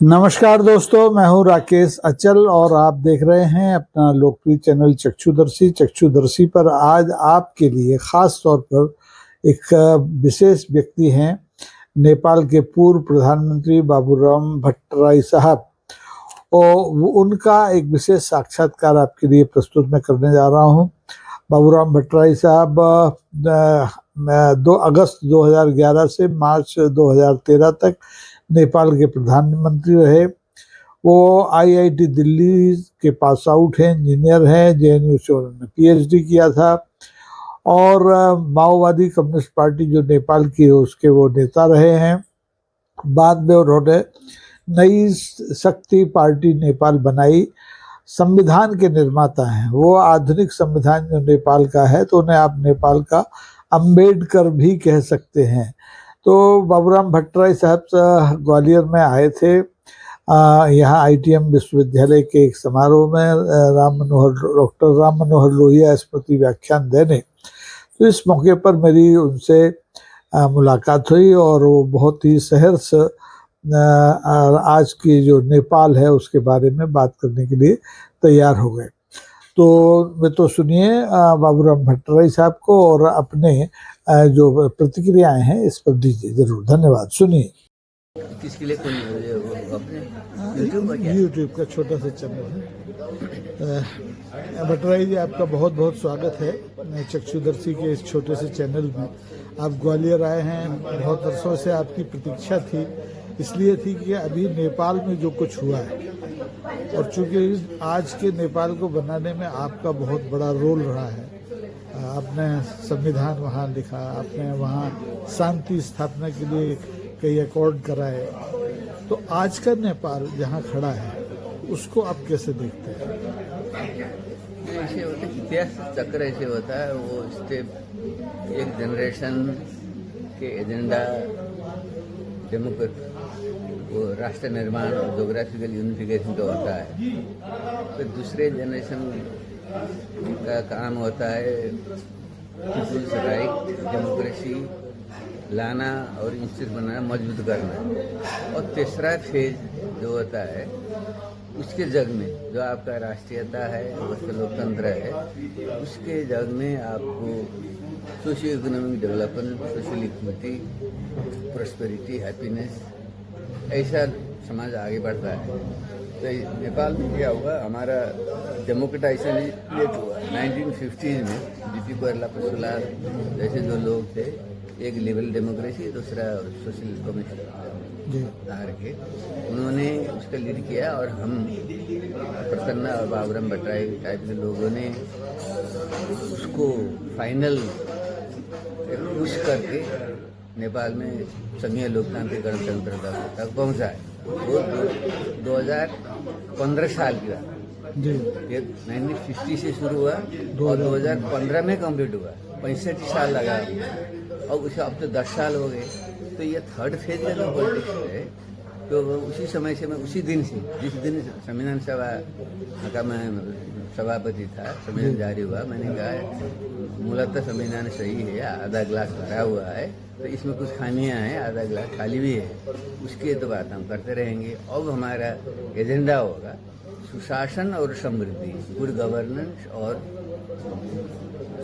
नमस्कार दोस्तों, मैं हूं राकेश अचल और आप देख रहे हैं अपना लोकप्रिय चैनल चक्षुदर्शी पर आज आपके लिए खास तौर पर एक विशेष व्यक्ति हैं, नेपाल के पूर्व प्रधानमंत्री बाबूराम भट्टराई साहब और उनका एक विशेष साक्षात्कार आपके लिए प्रस्तुत मैं करने जा रहा हूं। बाबूराम भट्टराई साहब 2 अगस्त 2011 से मार्च 2013 तक नेपाल के प्रधानमंत्री रहे। वो आईआईटी दिल्ली के पास आउट हैं, इंजीनियर हैं, जेएनयू से उन्होंने पीएचडी किया था और माओवादी कम्युनिस्ट पार्टी जो नेपाल की है उसके वो नेता रहे हैं। बाद में उन्होंने नई शक्ति पार्टी नेपाल बनाई, संविधान के निर्माता हैं वो। आधुनिक संविधान जो नेपाल का है तो उन्हें आप नेपाल का अम्बेडकर भी कह सकते हैं। तो बाबूराम भट्टराई साहब ग्वालियर में आए थे यहाँ आईटीएम विश्वविद्यालय के एक समारोह में डॉक्टर राम मनोहर लोहिया स्मृति व्याख्यान देने। तो इस मौके पर मेरी उनसे मुलाकात हुई और वो बहुत ही सहर्ष आज की जो नेपाल है उसके बारे में बात करने के लिए तैयार हो गए। तो सुनिए बाबूराम भट्टराई साहब को और अपने जो प्रतिक्रियाएं हैं इस पर दीजिए जरूर। धन्यवाद। सुनिए। किसके लिए अपने यूट्यूब का छोटा सा चैनल है। भट्टराई जी, आपका बहुत बहुत स्वागत है चक्षुदर्शी के इस छोटे से चैनल में। आप ग्वालियर आए हैं, बहुत वर्षों से आपकी प्रतीक्षा थी, इसलिए थी कि अभी नेपाल में जो कुछ हुआ है और चूंकि आज के नेपाल को बनाने में आपका बहुत बड़ा रोल रहा है। आपने संविधान वहाँ लिखा, आपने वहाँ शांति स्थापना के लिए कई अकॉर्ड कराए। तो आज का नेपाल जहाँ खड़ा है उसको आप कैसे देखते हैं? ऐसे होता है, इतिहास चक्र ऐसे होता है। वो स्टेप एक जनरेशन के एजेंडा डेमोक्रेट वो राष्ट्र निर्माण और जोग्राफिकल यूनिफिकेशन का होता है। फिर दूसरे जनरेशन का काम होता है पीपुल्स राइट, डेमोक्रेसी लाना और इंस्टीट्यूट बनाना, मजबूत करना। और तीसरा फेज जो होता है उसके जग में जो आपका राष्ट्रीयता है, उसका लोकतंत्र है, उसके जग में आपको socio economic development, social equity, prosperity, happiness, ऐसा समाज आगे बढ़ता है। तो नेपाल में क्या हुआ, हमारा डेमोक्रेटाइजेशन लेट हुआ 1950 में। जीपी कोइराला पशुलाल जैसे जो लोग थे, एक लिबरल डेमोक्रेसी, दूसरा सोशल कमिश्नर ला रखे, उन्होंने उसका लीड किया और हम प्रसन्ना और बाबूराम भट्टराई टाइप के लोगों ने उसको फाइनल पुश करके नेपाल में संघीय लोकतांत्रिक गणतंत्र तक पहुंचा है। वो 2015 साल की बात जी। ये 1950 से शुरू हुआ और 2015 में कंप्लीट हुआ। 65 साल लगा और उसे अब तो 10 साल हो गए। तो ये थर्ड फेज का जो पॉलिटिक्स है, तो उसी समय से मैं उसी दिन से, जिस दिन संविधान सभा का मैं सभापति था, संविधान जारी हुआ, मैंने कहा मूलतः संविधान सही है, आधा गिलास भरा हुआ है, तो इसमें कुछ खामियां हैं, आधा गिलास खाली भी है, उसके तो बात हम करते रहेंगे। अब हमारा एजेंडा होगा सुशासन और समृद्धि, गुड गवर्नेंस और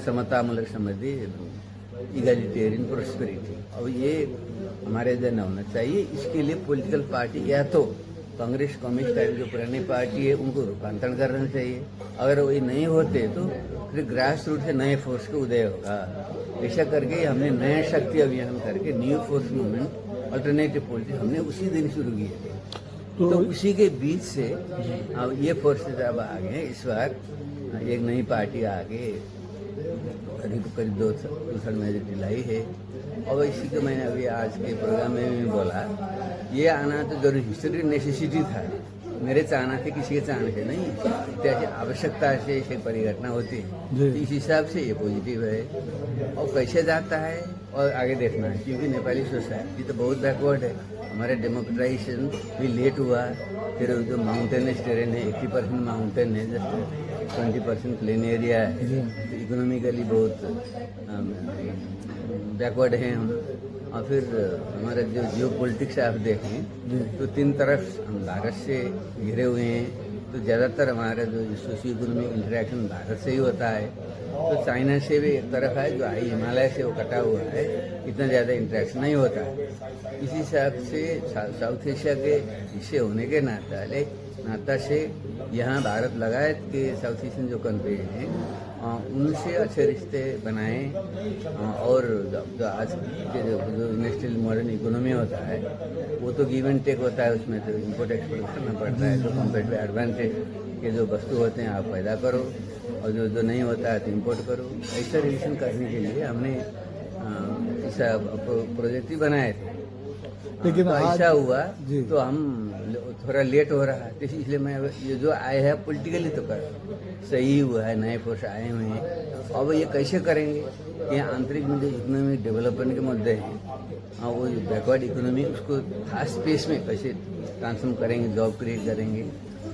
समतामूलक समृद्धि, इगैलिटेरियन प्रॉस्पेरिटी। अब ये हमारे एजेंडा होना चाहिए। इसके लिए पॉलिटिकल पार्टी या तो कांग्रेस, कम्युनिस्ट टाइप जो पुरानी पार्टी है उनको रूपांतरण करना चाहिए। अगर वही नहीं होते तो फिर ग्रास रूट से नए फोर्स का उदय होगा। ऐसा करके हमने नया शक्ति अभियान करके new force movement, alternative politics हमने उसी दिन शुरू किए थे। तो उसी के बीच से अब ये फोर्सेज अब आ गए। इस बार एक नई पार्टी आगे करीब 2-3 मेजोरिटी लाई है। और इसी को मैंने अभी आज के प्रोग्राम में भी बोला, ये आना तो जरूर हिस्ट्री नेसेसिटी था, मेरे चाहना थे, किसी के चाहने से नहीं, इत्यादि आवश्यकता से ऐसी परिघटना होती है। तो इस हिसाब से ये पॉजिटिव है। और कैसे जाता है और आगे देखना है, क्योंकि नेपाली सोसाइटी तो बहुत बैकवर्ड है। हमारे डेमोक्रेटाइजेशन भी लेट हुआ। फिर जो माउंटेनस टेरेन है, 80% माउंटेन है, जस्ट 20% प्लेन एरिया है। तो इकोनॉमिकली बहुत बैकवर्ड हैं हम। और फिर हमारा जो जियो पॉलिटिक्स आप देखें तो तीन तरफ हम भारत से घिरे हुए हैं, तो ज़्यादातर हमारा जो सोशियो इकोनॉमिक इंटरेक्शन भारत से ही होता है। तो चाइना से भी एक तरफ है जो हाई हिमालय से वो कटा हुआ है, इतना ज़्यादा इंटरेक्शन नहीं होता है। इसी हिसाब से साउथ एशिया के हिस्से होने के नाता से यहाँ भारत लगायत के साउथ एशियन जो कंट्री हैं उनसे अच्छे रिश्ते बनाएं, और जो आज के जो इंडस्ट्रियल मॉडर्न इकोनॉमी होता है वो तो गिव एंड टेक होता है, उसमें तो इम्पोर्ट एक्सपोर्ट करना पड़ता है। तो कंपेरेटिव एडवांटेज के जो वस्तु होते हैं आप पैदा करो, और जो नहीं होता है तो इम्पोर्ट करो। ऐसा रिलेशन करने के लिए हमने ऐसा प्रोजेक्ट ही बनाए थे, लेकिन तो ऐसा हुआ जी। तो हम थोड़ा लेट हो रहा है, तो इसलिए मैं ये जो आए हैं पॉलिटिकली तो कर सही हुआ है, नए फोर्स आए हुए हैं। अब ये कैसे करेंगे कि आंतरिक में जो इकोनॉमिक डेवलपमेंट के मुद्दे हैं वो बैकवर्ड इकोनॉमी उसको फास्ट पेस में कैसे ट्रांसफॉर्म करेंगे, जॉब क्रिएट करेंगे।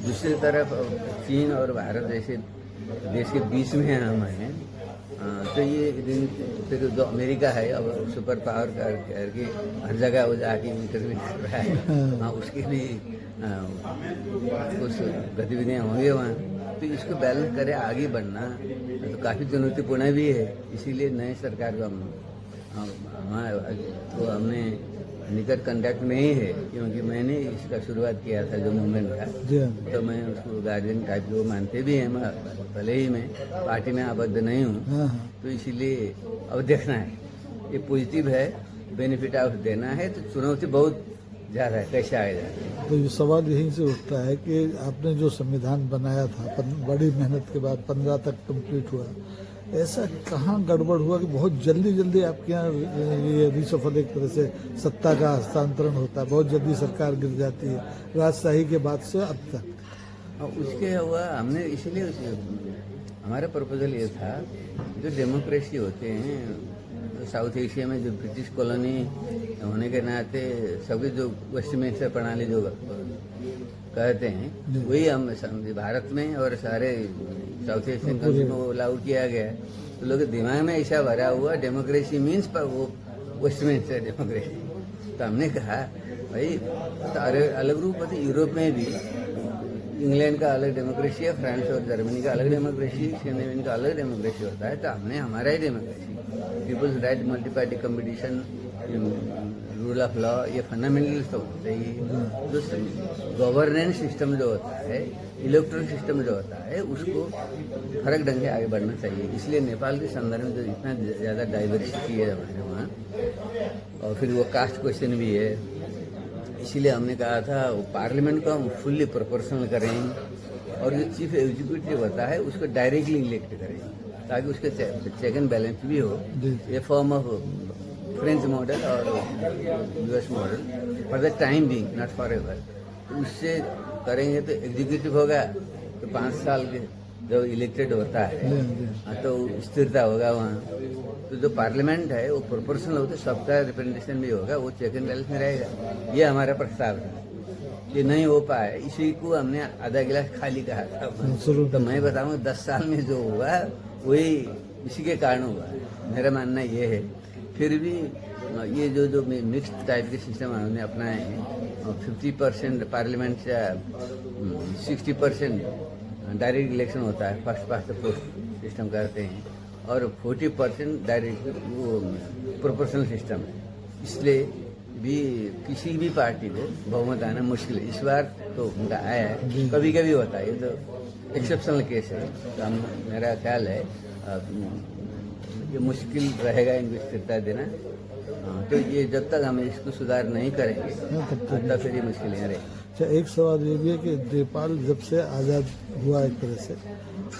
दूसरी तरफ चीन और भारत जैसे देश के बीच में हम हैं, तो ये दिन फिर जो अमेरिका है अब सुपर पावर करके हर जगह वो जाके इंटरव्यू कर रहा है, उसकी भी कुछ गतिविधियाँ होंगी वहाँ। तो इसको बैलेंस करे आगे बढ़ना तो काफ़ी चुनौतीपूर्ण भी है। इसीलिए नए सरकार को हमने निकट कांटेक्ट में ही है, क्योंकि मैंने इसका शुरुआत किया था जो मूवमेंट का, तो मैं उसको गार्जियन टाइप को मानते भी हैं। भले ही मैं पार्टी में आबद्ध नहीं हूँ, तो इसीलिए अब देखना है ये पॉजिटिव है, बेनिफिट ऑफ देना है, तो चुनौती बहुत ज़्यादा है, कैसे आएगा। तो ये सवाल यहीं से उठता है कि आपने जो संविधान बनाया था बड़ी मेहनत के बाद 15 तक कंप्लीट हुआ, ऐसा कहाँ गड़बड़ हुआ कि बहुत जल्दी आपके यहाँ ये रिसफल एक तरह से सत्ता का हस्तांतरण होता है, बहुत जल्दी सरकार गिर जाती है राजशाही के बाद से अब तक। और उसके हुआ हमने इसलिए हमारा प्रपोजल ये था जो डेमोक्रेसी होते हैं साउथ एशिया में, जो ब्रिटिश कॉलोनी होने के नाते सभी जो वेस्टमिंस्टर प्रणाली जो कहते हैं वही हम भारत में और सारे साउथ एशियन कंट्री में वो लागू किया गया है। तो लोग दिमाग में ऐसा भरा हुआ डेमोक्रेसी मीन्स पर वो वेस्टमिंस्टर डेमोक्रेसी। तो हमने कहा भाई तो अलग रूप होते, यूरोप में भी इंग्लैंड का अलग डेमोक्रेसी है, फ्रांस और जर्मनी का अलग डेमोक्रेसी, स्कैंडिनेवियन का अलग डेमोक्रेसी होता है। तो हमने हमारा ही democracy, people's right, multi party competition, rule of law, ये फंडामेंटल्स तो होते ही। जो गवर्नेंस सिस्टम जो होता है, इलेक्ट्रल सिस्टम जो होता है, उसको फर्क ढंग से आगे बढ़ना चाहिए। इसलिए नेपाल के संदर्भ में जो इतना ज़्यादा डाइवर्सिटी है हमारे वहाँ, और फिर वो कास्ट क्वेश्चन भी है, इसीलिए हमने कहा था वो पार्लियामेंट को हम फुल्ली प्रोपोर्शनल करें, और जो चीफ एग्जीक्यूटिव होता है उसको डायरेक्टली इलेक्ट करें, ताकि उसके चेक एंड बैलेंस भी हो। ये फॉर्म ऑफ फ्रेंच मॉडल और US model for the time being, not for ever. तो उससे करेंगे तो एग्जीक्यूटिव होगा तो 5 साल के जब इलेक्टेड होता है तो स्थिरता होगा वहाँ। तो जो पार्लियामेंट है वो प्रोपोर्शनल होता है, सबका रिप्रेजेंटेशन भी होगा, वो चेक एंड बैलेंस में रहेगा। ये हमारा प्रस्ताव था, ये नहीं हो पाए, इसी को हमने आधा गिलास खाली कहा था। तो मैं बताऊँ 10 साल में जो हुआ वही इसी के कारण हुआ है, मेरा मानना ये है। फिर भी ये जो मिक्स टाइप के सिस्टम हमने अपनाए हैं, 50% पार्लियामेंट से 60% डायरेक्ट इलेक्शन होता है, first past the post system करते हैं, और 40% डायरेक्ट वो प्रोपोर्शनल सिस्टम है। इसलिए भी किसी भी पार्टी को बहुमत आना मुश्किल है। इस बार तो उनका आया है, कभी कभी होता है, ये तो एक्सेप्शनल केस है। तो मेरा ख्याल है ये मुश्किल रहेगा इनको स्थिरता देना। तो ये जब तक हम इसको सुधार नहीं करेंगे तब तक फिर ये मुश्किलें रहेंगी। अच्छा, एक सवाल ये भी है कि नेपाल जब से आज़ाद हुआ एक तरह से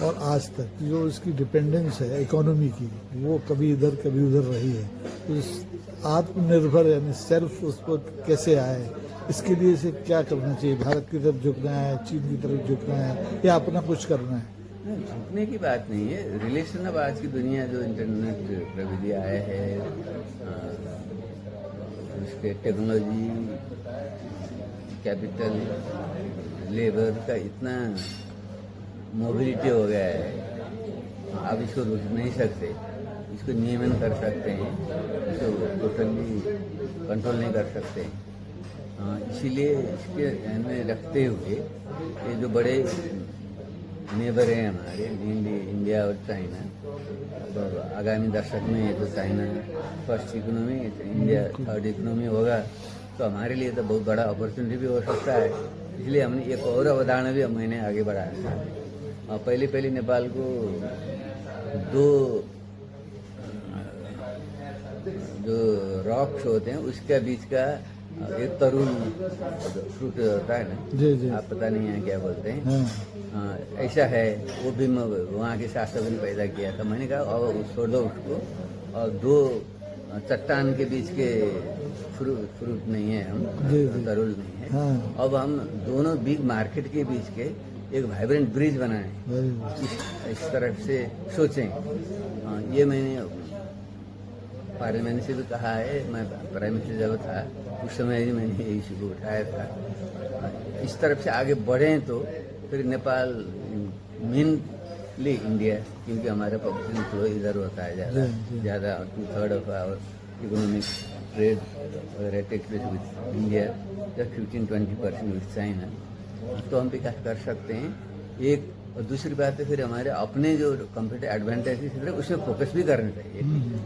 और आज तक जो इसकी डिपेंडेंस है इकोनॉमी की, वो कभी इधर कभी उधर रही है। तो इस आत्मनिर्भर यानी सेल्फ उस पर कैसे आए, इसके लिए इसे क्या करना चाहिए? भारत की तरफ झुकना है, चीन की तरफ झुकना है, या अपना कुछ करना है? झुकने की बात नहीं है। रिलेशन अब आज की दुनिया जो इंटरनेट प्रविधि आया है, उसके टेक्नोलॉजी, कैपिटल, लेबर का इतना मोबिलिटी हो गया है, आप इसको रोक नहीं सकते। इसको नियमन कर सकते हैं, इसको टोटली कंट्रोल नहीं कर सकते। इसीलिए इसके ध्यान में रखते हुए ये जो बड़े नेबर हैं हमारे, मेनली इंडिया और चाइना, तो आगामी दशक में ये तो China first economy, India third economy होगा, तो हमारे लिए तो बहुत बड़ा अपॉर्चुनिटी भी हो सकता है। इसलिए हमने एक और अवधारणा भी महीने आगे बढ़ाया था। पहले नेपाल को दो जो रॉक्स होते हैं उसके बीच का एक तरुण फ्रूट होता है ना, जी जी। आप पता नहीं है क्या बोलते हैं। हाँ ऐसा है, वो भी वहाँ के शासकों ने पैदा किया था। मैंने कहा अब छोड़ दो उसको, और दो चट्टान के बीच के फ्रूट नहीं है, हम जी, जी। तरुल नहीं है। हाँ। अब हम दोनों बिग मार्केट के बीच के एक वाइब्रेंट ब्रिज बनाएं, वेरी गुड। इस तरफ से सोचें। ये मैंने पार्लियामेंट से भी कहा है। मैं प्राइम मिनिस्टर जब था उस समय ही मैंने ये इशू को उठाया था। इस तरफ से आगे बढ़ें तो फिर नेपाल मेनली इंडिया, क्योंकि हमारा पॉपुलेशन फ्लो इधर होता है ज़्यादा 2/3 ऑफ आवर इकोनॉमिक ट्रेड वगैरह take place with India, just 15-20% with China, तो हम विकास कर सकते हैं। एक और दूसरी बात है फिर हमारे अपने जो कंप्यूटर एडवांटेजेस है उसमें फोकस भी करना चाहिए।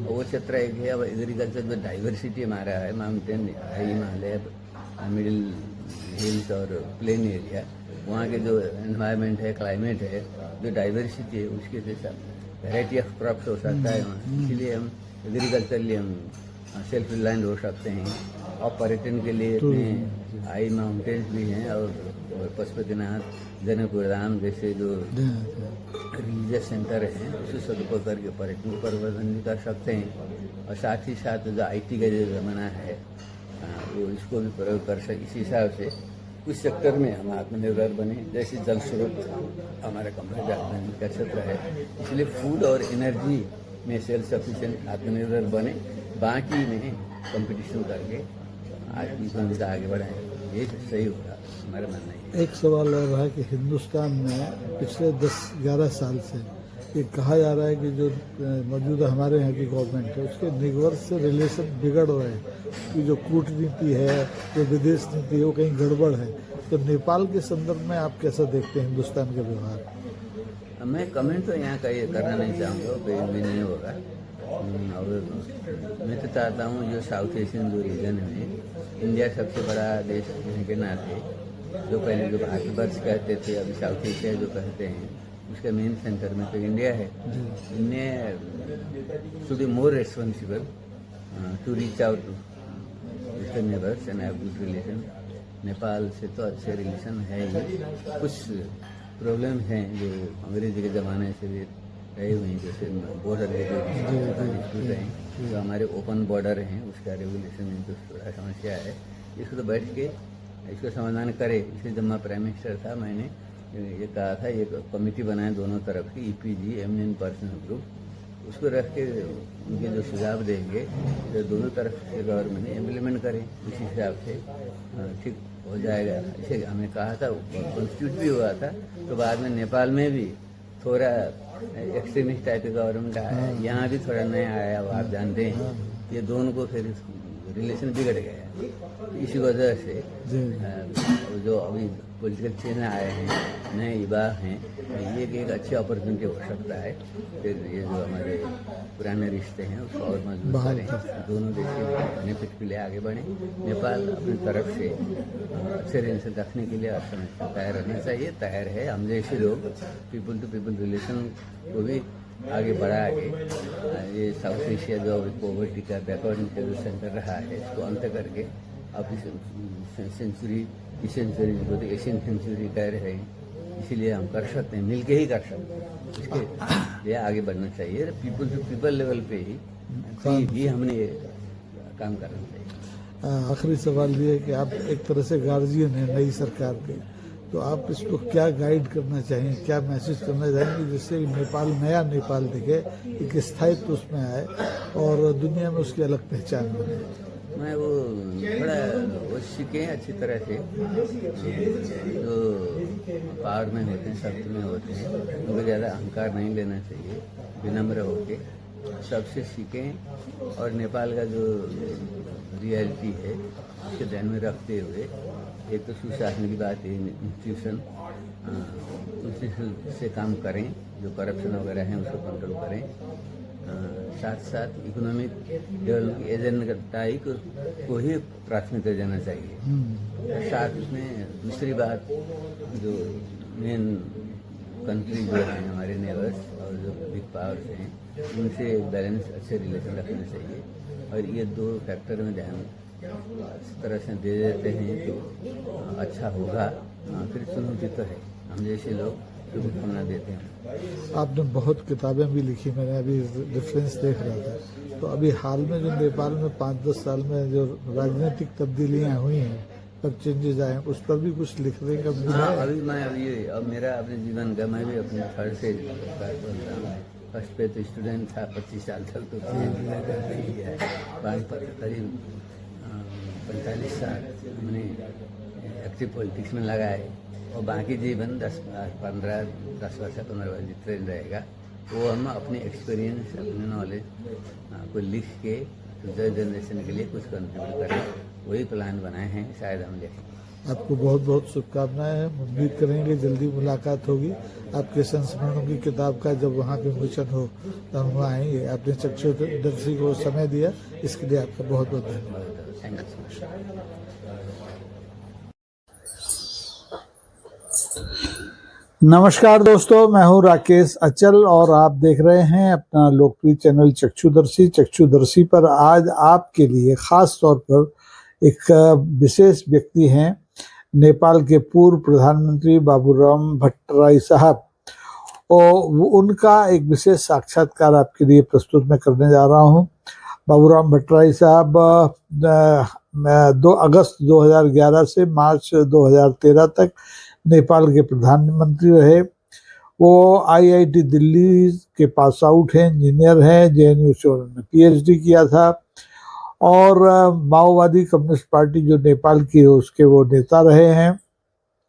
वो क्षेत्र एक है, अब एग्रीकल्चर में डाइवर्सिटी हमारा है, माउंटेन है, हिमालय, मिडिल हिल्स और प्लेन एरिया, वहाँ के जो एनवायरनमेंट है, क्लाइमेट है, जो डाइवर्सिटी है, उसके जैसा वैरायटी ऑफ क्रॉप्स हो सकता है वहाँ। इसीलिए हम एग्रीकल्चरली हम सेल्फ रिलायंट हो सकते हैं। और पर्यटन के लिए इतने हाई माउंटेन्स भी हैं, और पशुपतिनाथ, जनकपुर धाम जैसे जो रिलीजियस सेंटर हैं उसे सदुपयोग करके पर्यटन को प्रवर्धन भी कर सकते हैं। और साथ ही साथ जो IT का जो ज़माना है वो इसको भी प्रयोग कर सकते। इस हिसाब से कुछ सेक्टर में हम आत्मनिर्भर बने, जैसे जल स्रोत हमारा कंप्लीट का क्षेत्र है, इसलिए फूड और एनर्जी में सेल्फ सफिशिएंट आत्मनिर्भर बने, बाकी में कंपटीशन करके इकोनॉमी का आगे बढ़ाएं, ये सही होगा हमारा मानना है। एक सवाल और रहा कि हिंदुस्तान में पिछले 10-11 साल से ये कहा जा रहा है कि जो मौजूदा हमारे यहाँ की गवर्नमेंट है उसके निगवर्स से रिलेशन बिगड़ रहे हैं, कि जो कूटनीति है, जो विदेश नीति है, वो कहीं गड़बड़ है। तो नेपाल के संदर्भ में आप कैसा देखते हैं हिंदुस्तान के व्यवहार? मैं कमेंट तो यहाँ का ये करना नहीं चाहूँगा, भी नहीं होगा। और मैं तो चाहता हूँ जो साउथ एशियन जो रीजन में इंडिया सबसे बड़ा देश होने के नाते, जो पहले जो भारतवर्ष कहते थे अभी साउथ एशिया जो कहते हैं, उसका मेन सेंटर में तो इंडिया है। इन्हें should be more responsible to reach out to eastern neighbours and have good relation. Nepal से तो अच्छे रिलेशन है ही, कुछ प्रॉब्लम हैं जो अंग्रेजी के ज़माने से भी रहे हुए हैं, जैसे बॉर्डर के जो डिस्प्यूट हैं, जो हमारे ओपन बॉर्डर हैं उसका रेगुलेशन में जो थोड़ा समस्या है, इसको तो बैठ के इसको समाधान करे। इसलिए जब मैं प्राइम मिनिस्टर था मैंने ये कहा था एक कमेटी बनाए दोनों तरफ की, EPG एमिनेंट पर्सन ग्रुप, उसको रख के उनके जो सुझाव देंगे तो दोनों तरफ के गवर्नमेंट इम्प्लीमेंट करें, उसी हिसाब से ठीक हो जाएगा। इसे हमें कहा था, कॉन्स्टिट्यूट भी हुआ था। तो बाद में नेपाल में भी थोड़ा एक्सट्रीमिस्ट टाइप का गवर्नमेंट आया, यहाँ भी थोड़ा नया आया, वो आप जानते हैं। ये दोनों को फिर रिलेशन बिगड़ गया। इसी वजह से जो अभी पॉलिटिकल चेंज आए हैं, नए युवा हैं, ये एक अच्छी अपॉर्चुनिटी हो सकता है। फिर ये जो हमारे पुराने रिश्ते हैं उसको और मजबूत करें, दोनों देश के बेनिफिट के लिए आगे बढ़ें। नेपाल अपनी तरफ से अच्छे रिलेशन रखने के लिए हमेशा तैयार रहना चाहिए, तैयार है। हम जैसे लोग पीपल टू पीपल रिलेशन को भी आगे बढ़ा के ये साउथ एशिया जो अभी पॉवर्टी का बैकवर्ड का जो सेंटर रहा है इसको अंत करके अब इस सेंचुरी को तो एशियन सेंचुरी कह रहे हैं, इसीलिए हम कर सकते हैं, मिलके ही कर सकते हैं। इसके लिए आगे बढ़ना चाहिए, पीपल टू पीपल लेवल पे ही हमने ये काम करना चाहिए। आखिरी सवाल ये है कि आप एक तरह से गार्जियन हैं नई सरकार के, तो आप इसको क्या गाइड करना चाहेंगे, क्या मैसेज करना चाहेंगे जिससे नेपाल नया नेपाल दिखे, एक स्थायित्व उसमें आए और दुनिया में उसकी अलग पहचान बने? मैं वो थोड़ा वो सीखें अच्छी तरह से, जो पावर में होते हैं, शक्ति में होते हैं, उनको ज़्यादा अहंकार नहीं लेना चाहिए, विनम्र होके सबसे सीखें। और नेपाल का जो रियलिटी है उसके ध्यान में रखते हुए एक तो सुशासन की बात है, इंस्टीट्यूशन से काम करें, जो करप्शन वगैरह है उसको कंट्रोल करें, साथ साथ इकोनॉमिक डेवलपमेंट की एजेंडा को ही प्राथमिकता देना चाहिए। साथ में दूसरी बात जो मेन कंट्री जो हैं हमारे नेबर्स और जो बिग पावर्स हैं उनसे बैलेंस अच्छे रिलेशन रखना चाहिए, और ये दो फैक्टर में ध्यान इस तरह से दे देते हैं तो अच्छा होगा। फिर चुनौती तो है, हम जैसे लोग शुभकामना देते हैं। आपने बहुत किताबें भी लिखी, मैंने अभी रेफरेंस देख रहा था। तो अभी हाल में जो नेपाल में 5-10 साल में जो राजनीतिक तब्दीलियां हुई हैं, सब चेंजेस आए हैं, उस पर भी कुछ लिखने का मिला हाँ, है? अभी मैं अब मेरा अपने जीवन का मैं भी अपने थर्ड से बोल रहा हूँ। फर्स्ट पे तो स्टूडेंट था, 25 साल तक तो करते ही है। बाद पर करीब 45 साल हमने एक्टिव पॉलिटिक्स में लगाए, और बाकी जीवन 10 वर्ष 15 वर्ष जितना रहेगा वो हम अपने एक्सपीरियंस अपने नॉलेज को लिख के फ्यूचर जनरेशन के लिए कुछ कंट्रीब्यूट करें, वही प्लान बनाए हैं, शायद हम देखें। आपको बहुत बहुत शुभकामनाएं हैं। उम्मीद करेंगे जल्दी मुलाकात होगी। आपके संस्मरणों की किताब का जब वहाँ पे विमोचन हो तो हम वहाँ आएंगे। आपने चक्षुदर्शी को समय दिया, इसके लिए आपका बहुत बहुत धन्यवाद। Thank you so much. नमस्कार दोस्तों, मैं हूं राकेश अचल और आप देख रहे हैं अपना लोकप्रिय चैनल चक्षुदर्शी। चक्षुदर्शी पर आज आपके लिए खास तौर पर एक विशेष व्यक्ति हैं, नेपाल के पूर्व प्रधानमंत्री बाबूराम भट्टराई साहब, और उनका एक विशेष साक्षात्कार आपके लिए प्रस्तुत मैं करने जा रहा हूं। बाबूराम भट्टराई साहब 2 अगस्त 2011 से मार्च 2013 तक नेपाल के प्रधानमंत्री रहे। वो IIT दिल्ली के पास आउट हैं, इंजीनियर हैं, JNU से उन्होंने PhD किया था, और माओवादी कम्युनिस्ट पार्टी जो नेपाल की है उसके वो नेता रहे हैं।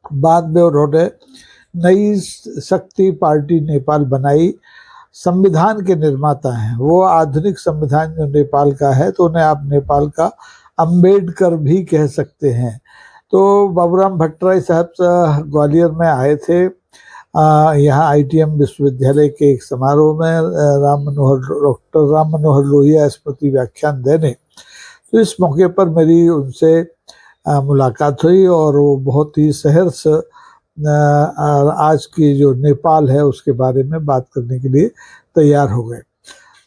बाद में उन्होंने नई शक्ति पार्टी नेपाल बनाई, संविधान के निर्माता हैं वो। आधुनिक संविधान जो नेपाल का है तो उन्हें आप नेपाल का अम्बेडकर भी कह सकते हैं। तो बाबूराम भट्टराई साहब ग्वालियर में आए थे यहाँ ITM विश्वविद्यालय के एक समारोह में डॉक्टर राम मनोहर लोहिया स्मृति व्याख्यान देने। तो इस मौके पर मेरी उनसे मुलाकात हुई और वो बहुत ही सहर्ष आज की जो नेपाल है उसके बारे में बात करने के लिए तैयार हो गए।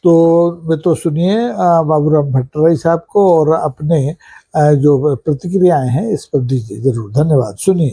तो सुनिए बाबूराम भट्टराई साहब को, और अपने जो प्रतिक्रियाएं हैं इस पर दीजिए जरूर। धन्यवाद। सुनिए।